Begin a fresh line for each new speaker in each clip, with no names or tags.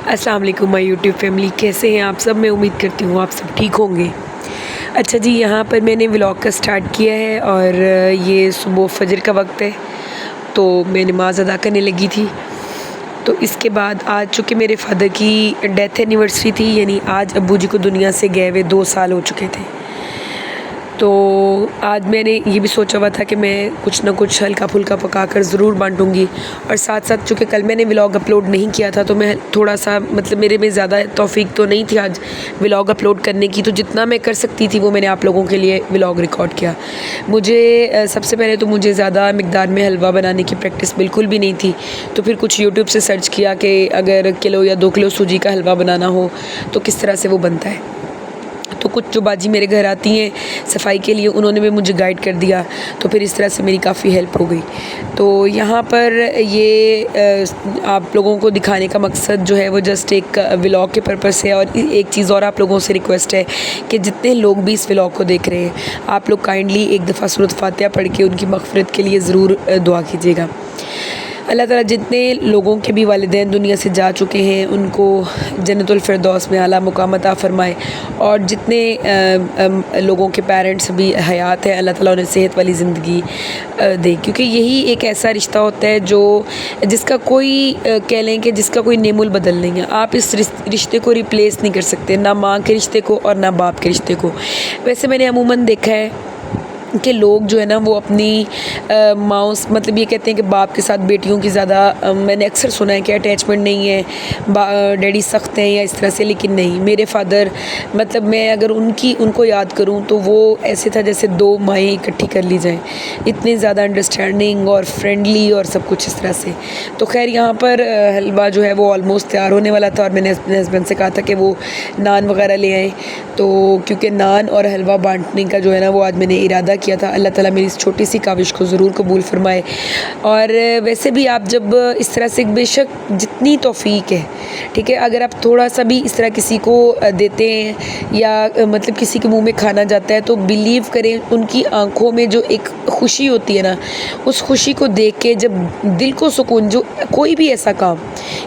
अस्सलाम वालेकुम my YouTube family, कैसे हैं आप सब। मैं उम्मीद करती हूँ आप सब ठीक होंगे। अच्छा जी, यहाँ पर मैंने व्लॉग का स्टार्ट किया है और ये सुबह फजर का वक्त है, तो मैं नमाज़ अदा करने लगी थी। तो इसके बाद आज चूँकि मेरे फादर की डेथ एनिवर्सरी थी, यानी आज अब्बू जी को दुनिया से गए हुए 2 साल हो चुके थे। तो आज मैंने ये भी सोचा हुआ था कि मैं कुछ ना कुछ हल्का फुल्का पकाकर ज़रूर बांटूंगी। और साथ साथ चूँकि कल मैंने व्लॉग अपलोड नहीं किया था, तो मैं थोड़ा सा मतलब मेरे में ज़्यादा तौफीक तो नहीं थी आज व्लॉग अपलोड करने की, तो जितना मैं कर सकती थी वो मैंने आप लोगों के लिए व्लॉग रिकॉर्ड किया। मुझे सबसे पहले तो मुझे ज़्यादा मिकदार में हलवा बनाने की प्रैक्टिस बिल्कुल भी नहीं थी, तो फिर कुछ यूट्यूब से सर्च किया कि अगर किलो या 2 किलो सूजी का हलवा बनाना हो तो किस तरह से वो बनता है। तो कुछ जो बाजी मेरे घर आती हैं सफाई के लिए, उन्होंने भी मुझे गाइड कर दिया, तो फिर इस तरह से मेरी काफ़ी हेल्प हो गई। तो यहाँ पर ये आप लोगों को दिखाने का मकसद जो है वो जस्ट एक व्लॉग के पर्पज़ से। और एक चीज़ और आप लोगों से रिक्वेस्ट है कि जितने लोग भी इस व्लॉग को देख रहे हैं, आप लोग काइंडली एक दफ़ा सूरत फातिहा पढ़ के उनकी मग़फ़िरत के लिए ज़रूर दुआ कीजिएगा। अल्लाह ताला जितने लोगों के भी वालिदैन दुनिया से जा चुके हैं उनको जन्नतुल फिरदौस में आला मुकाम अता फ़रमाए, और जितने लोगों के पेरेंट्स भी हयात हैं, अल्लाह ताला उन्हें सेहत वाली ज़िंदगी दे, क्योंकि यही एक ऐसा रिश्ता होता है जो जिसका कोई कह लें कि जिसका कोई नेमुल बदल नहीं है। आप इस रिश्ते को रिप्लेस नहीं कर सकते, ना माँ के रिश्ते को और ना बाप के रिश्ते को। वैसे मैंने अमूमन देखा है कि लोग जो है ना वो अपनी माँ मतलब ये कहते हैं कि बाप के साथ बेटियों की ज़्यादा मैंने अक्सर सुना है कि अटैचमेंट नहीं है, डैडी सख्त हैं या इस तरह से, लेकिन नहीं। मेरे फादर मतलब मैं अगर उनको याद करूँ तो वो ऐसे था जैसे 2 माएँ इकट्ठी कर ली जाएँ, इतने ज़्यादा अंडरस्टैंडिंग और फ्रेंडली और सब कुछ इस तरह से। तो खैर यहाँ पर हलवा जो है वो ऑलमोस्ट तैयार होने वाला था, और मैंने अपने हस्बैंड से कहा था कि वो नान वगैरह ले आएँ। तो क्योंकि नान और हलवा बांटने का जो है ना वो आज मैंने इरादा किया था। अल्लाह ताला मेरी इस छोटी सी काविश को ज़रूर कबूल फरमाए। और वैसे भी आप जब इस तरह से बेशक जितनी तौफीक है, ठीक है, अगर आप थोड़ा सा भी इस तरह किसी को देते हैं या मतलब किसी के मुंह में खाना जाता है, तो बिलीव करें उनकी आंखों में जो एक खुशी होती है ना, उस खुशी को देख के जब दिल को सुकून, जो कोई भी ऐसा काम,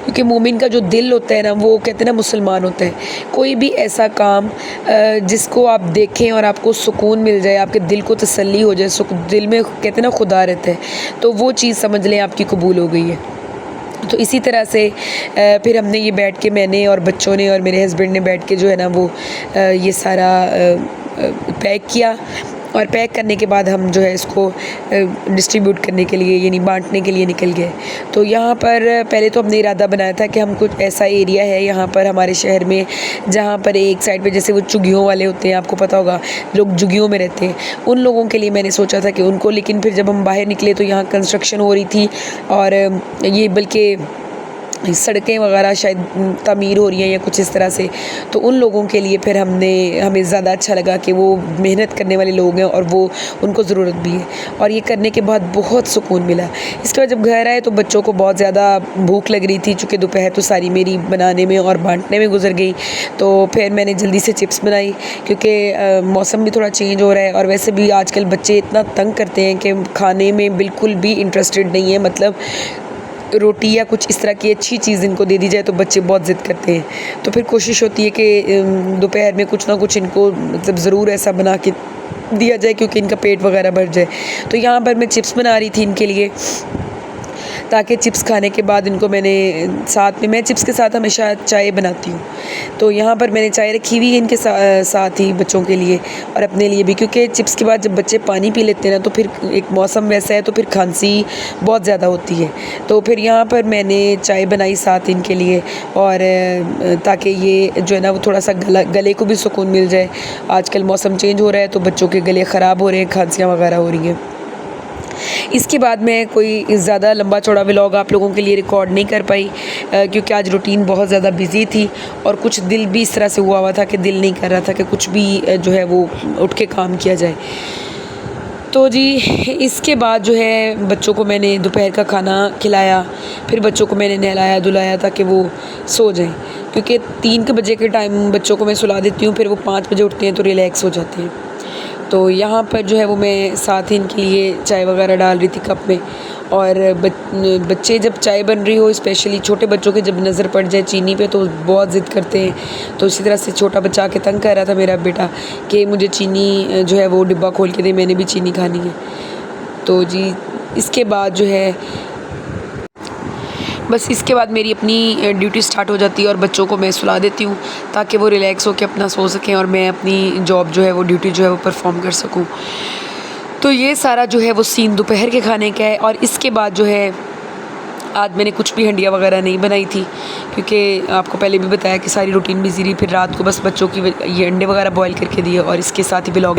क्योंकि मोमिन का जो दिल होता है ना वो कहते हैं ना मुसलमान होता है, कोई भी ऐसा काम जिसको आप देखें और आपको सुकून मिल जाए, आपके दिल को तसल्ली हो जाए, दिल में कहते हैं ना खुदा रहता है, तो वो चीज़ समझ लें आपकी कबूल हो गई है। तो इसी तरह से फिर हमने ये बैठ के, मैंने और बच्चों ने और मेरे हस्बैंड ने बैठ के जो है ना वो ये सारा पैक किया। और पैक करने के बाद हम जो है इसको डिस्ट्रीब्यूट करने के लिए यानी बांटने के लिए निकल गए। तो यहाँ पर पहले तो हमने इरादा बनाया था कि हम कुछ ऐसा एरिया है यहाँ पर हमारे शहर में जहाँ पर एक साइड पे जैसे वो झुग्गियों वाले होते हैं, आपको पता होगा लोग झुग्गियों में रहते हैं, उन लोगों के लिए मैंने सोचा था कि उनको, लेकिन फिर जब हम बाहर निकले तो यहाँ कंस्ट्रक्शन हो रही थी और ये बल्कि सड़कें वगैरह शायद तामीर हो रही हैं या कुछ इस तरह से, तो उन लोगों के लिए फिर हमें ज़्यादा अच्छा लगा कि वो मेहनत करने वाले लोग हैं और वो उनको ज़रूरत भी है, और ये करने के बाद बहुत सुकून मिला। इसके बाद जब घर आए तो बच्चों को बहुत ज़्यादा भूख लग रही थी, चूँकि दोपहर तो सारी मेरी बनाने में और बांटने में गुजर गई। तो फिर मैंने जल्दी से चिप्स बनाई, क्योंकि मौसम भी थोड़ा चेंज हो रहा है और वैसे भी आजकल बच्चे इतना तंग करते हैं कि खाने में बिल्कुल भी इंटरेस्टेड नहीं है। मतलब रोटी या कुछ इस तरह की अच्छी चीज़ इनको दे दी जाए तो बच्चे बहुत ज़िद करते हैं। तो फिर कोशिश होती है कि दोपहर में कुछ ना कुछ इनको मतलब ज़रूर ऐसा बना के दिया जाए क्योंकि इनका पेट वगैरह भर जाए। तो यहाँ पर मैं चिप्स बना रही थी इनके लिए, ताकि चिप्स खाने के बाद इनको मैंने साथ में, मैं चिप्स के साथ हमेशा चाय बनाती हूँ, तो यहाँ पर मैंने चाय रखी हुई है इनके साथ ही बच्चों के लिए और अपने लिए भी, क्योंकि चिप्स के बाद जब बच्चे पानी पी लेते हैं ना तो फिर एक मौसम वैसा है तो फिर खांसी बहुत ज़्यादा होती है। तो फिर यहाँ पर मैंने चाय बनाई साथ इनके लिए, और ताकि ये जो है ना वो थोड़ा सा गले को भी सुकून मिल जाए। आजकल मौसम चेंज हो रहा है तो बच्चों के गले ख़राब हो रहे हैं, खांसियाँ वगैरह हो रही हैं। इसके बाद मैं कोई ज़्यादा लंबा चौड़ा व्लॉग आप लोगों के लिए रिकॉर्ड नहीं कर पाई, क्योंकि आज रूटीन बहुत ज़्यादा बिज़ी थी और कुछ दिल भी इस तरह से हुआ था कि दिल नहीं कर रहा था कि कुछ भी जो है वो उठ के काम किया जाए। तो जी इसके बाद जो है बच्चों को मैंने दोपहर का खाना खिलाया, फिर बच्चों को मैंने नहलाया धुलाया ताकि वो सो जाएं, क्योंकि 3 बजे के टाइम बच्चों को मैं सुला देती हूँ, फिर वो 5 बजे उठते हैं तो रिलैक्स हो जाते हैं। तो यहाँ पर जो है वो मैं साथ ही इनके लिए चाय वगैरह डाल रही थी कप में, और बच्चे जब चाय बन रही हो, स्पेशली छोटे बच्चों के जब नज़र पड़ जाए चीनी पे तो बहुत ज़िद करते हैं। तो इसी तरह से छोटा बच्चा आके तंग कर रहा था मेरा बेटा कि मुझे चीनी जो है वो डिब्बा खोल के दे, मैंने भी चीनी खानी है। तो जी इसके बाद जो है बस इसके बाद मेरी अपनी ड्यूटी स्टार्ट हो जाती है और बच्चों को मैं सुला देती हूँ ताकि वो रिलैक्स होकर अपना सो सकें और मैं अपनी जॉब जो है वो ड्यूटी जो है वो परफॉर्म कर सकूँ। तो ये सारा जो है वो सीन दोपहर के खाने का है। और इसके बाद जो है आज मैंने कुछ भी हंडिया वगैरह नहीं बनाई थी क्योंकि आपको पहले भी बताया कि सारी रूटीन बिजी रही। फिर रात को बस बच्चों की ये अंडे वगैरह बॉयल करके दिए और इसके साथ ही व्लॉग